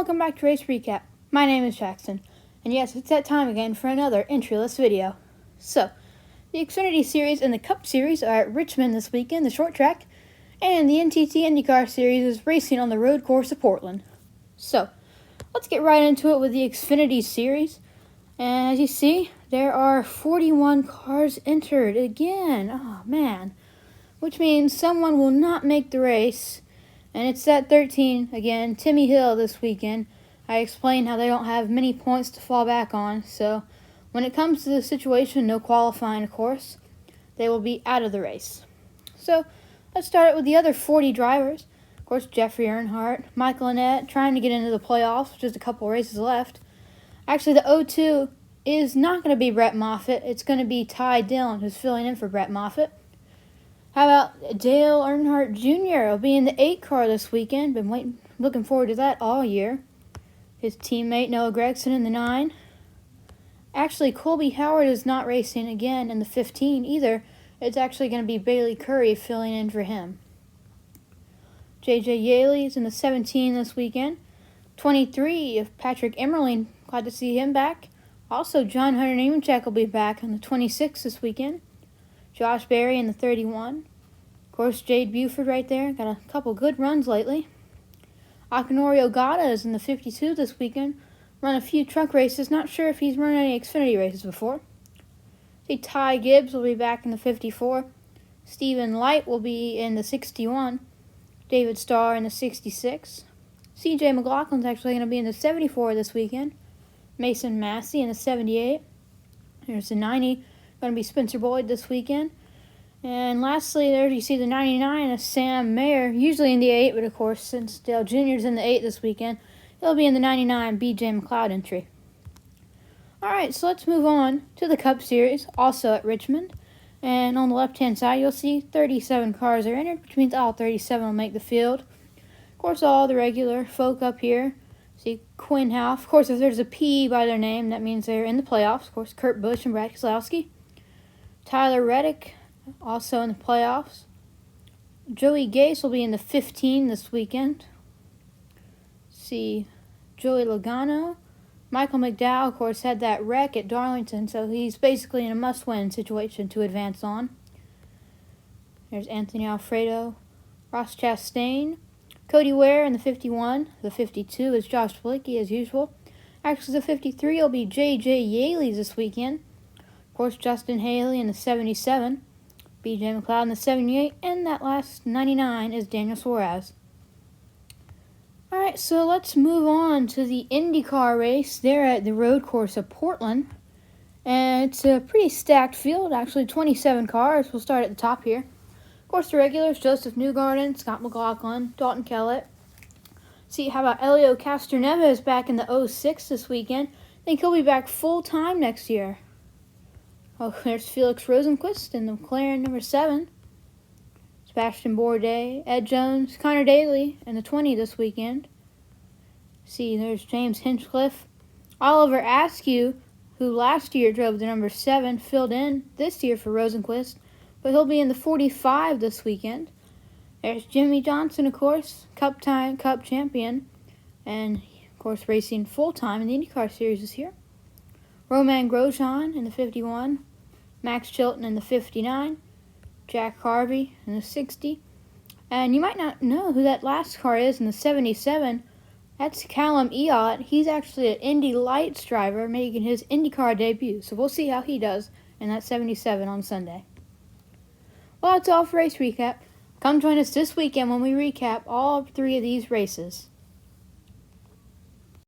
welcome back to Race Recap. My name is Jackson, and yes, it's that time again for another entryless video. So, the Xfinity Series and the Cup Series are at Richmond this weekend, the short track, and the NTT IndyCar Series is racing on the road course of Portland. So, let's get right into it with the Xfinity Series. And as you see, there are 41 cars entered again. Oh, man. Which means someone will not make the race. And it's at 13 again, Timmy Hill this weekend. I explained how they don't have many points to fall back on. So when it comes to the situation, no qualifying, of course, they will be out of the race. So let's start it with the other 40 drivers. Of course, Jeffrey Earnhardt, Michael Annett trying to get into the playoffs, just a couple races left. Actually, the 0-2 is not going to be Brett Moffitt. It's going to be Ty Dillon, who's filling in for Brett Moffitt. How about Dale Earnhardt Jr. will be in the 8 car this weekend. Been looking forward to that all year. His teammate Noah Gragson in the 9. Actually, Colby Howard is not racing again in the 15 either. It's actually going to be Bailey Curry filling in for him. J.J. Yaley is in the 17 this weekend. 23 of Patrick Emmerling. Glad to see him back. Also, John Hunter Nemechek will be back on the 26 this weekend. Josh Berry in the 31. Of course, Jade Buford right there. Got a couple good runs lately. Akinori Ogata is in the 52 this weekend. Run a few truck races. Not sure if he's run any Xfinity races before. See, Ty Gibbs will be back in the 54. Stephen Light will be in the 61. David Starr in the 66. C.J. McLaughlin's actually going to be in the 74 this weekend. Mason Massey in the 78. There's the 90. Going to be Spencer Boyd this weekend. And lastly, there you see the 99 of Sam Mayer, usually in the 8, but of course, since Dale Jr. is in the 8 this weekend, he'll be in the 99 B.J. McLeod entry. Alright, so let's move on to the Cup Series, also at Richmond. And on the left-hand side, you'll see 37 cars are entered, which means all 37 will make the field. Of course, all the regular folk up here. See Quinn Houff. Of course, if there's a P by their name, that means they're in the playoffs. Of course, Kurt Busch and Brad Keselowski. Tyler Reddick, also in the playoffs. Joey Gase will be in the 15 this weekend. See, Joey Logano. Michael McDowell, of course, had that wreck at Darlington, so he's basically in a must-win situation to advance on. There's Anthony Alfredo. Ross Chastain. Cody Ware in the 51. The 52 is Josh Bilicki, as usual. Actually, the 53 will be J.J. Yaley this weekend. Of course, Justin Haley in the 77, B.J. McLeod in the 78, and that last 99 is Daniel Suarez. Alright, so let's move on to the IndyCar race. They're at the road course of Portland, and it's a pretty stacked field, actually 27 cars. We'll start at the top here. Of course, the regulars, Joseph Newgarden, Scott McLaughlin, Dalton Kellett. See, how about Elio Castroneves is back in the 06 this weekend. I think he'll be back full-time next year. Oh, there's Felix Rosenqvist in the McLaren number 7. Sebastian Bourdais, Ed Jones, Connor Daly in the 20 this weekend. See, there's James Hinchcliffe. Oliver Askew, who last year drove the number 7, filled in this year for Rosenqvist, but he'll be in the 45 this weekend. There's Jimmy Johnson, of course, Cup champion, and, of course, racing full-time in the IndyCar Series this year. Romain Grosjean in the 51, Max Chilton in the 59, Jack Harvey in the 60, and you might not know who that last car is in the 77. That's Callum Eott. He's actually an Indy Lights driver making his IndyCar debut, so we'll see how he does in that 77 on Sunday. Well, that's all for Race Recap. Come join us this weekend when we recap all 3 of these races.